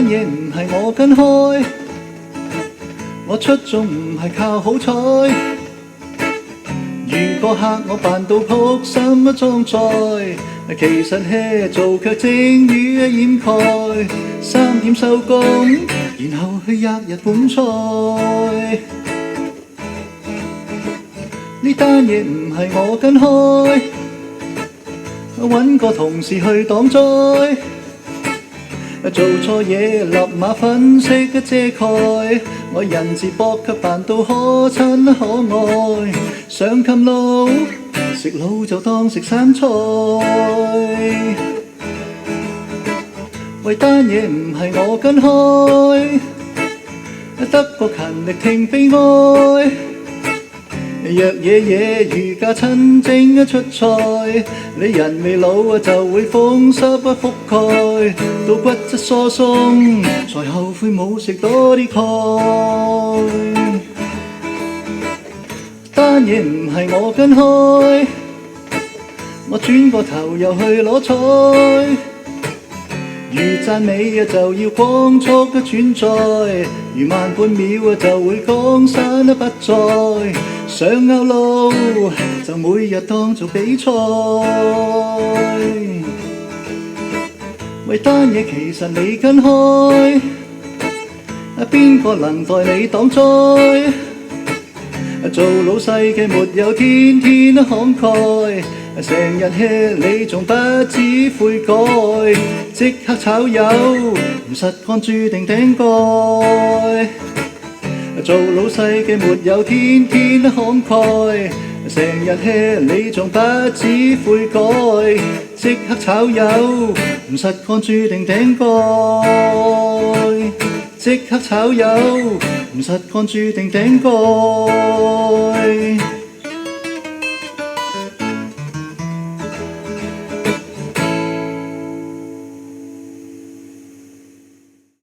嘢唔係我跟開，我出眾唔係靠好彩。如果嚇我扮到撲心裝載，其實 hea 做卻正與掩蓋。3點收工，然後去吔日本菜。呢單嘢唔係我跟開，搵個同事去擋災。做錯嘢立馬分析遮蓋，我人字膊卻扮到可親可愛。上琴路食老就當食生菜，為單嘢唔係我跟開，得個勤力聽悲哀。若嘢如假親精出賽，你人未老就會風濕覆蓋，到骨質疏鬆才後悔冇食多啲鈣。單嘢唔係我跟開，我轉個頭又去攞彩。如讚美就要光速轉載，如慢半秒就會江山不再。上拗路就每日當做比賽，為單嘢其實你跟開，邊個能代你擋災？做老細嘅沒有天天慷慨，成日 hea 你仲不知悔改，即刻炒魷唔實幹注定頂蓋。做老細嘅沒有天天慷慨，成日 hea 你仲不知悔改，即刻炒魷唔實幹注定頂蓋，即刻炒魷唔實幹注定頂蓋。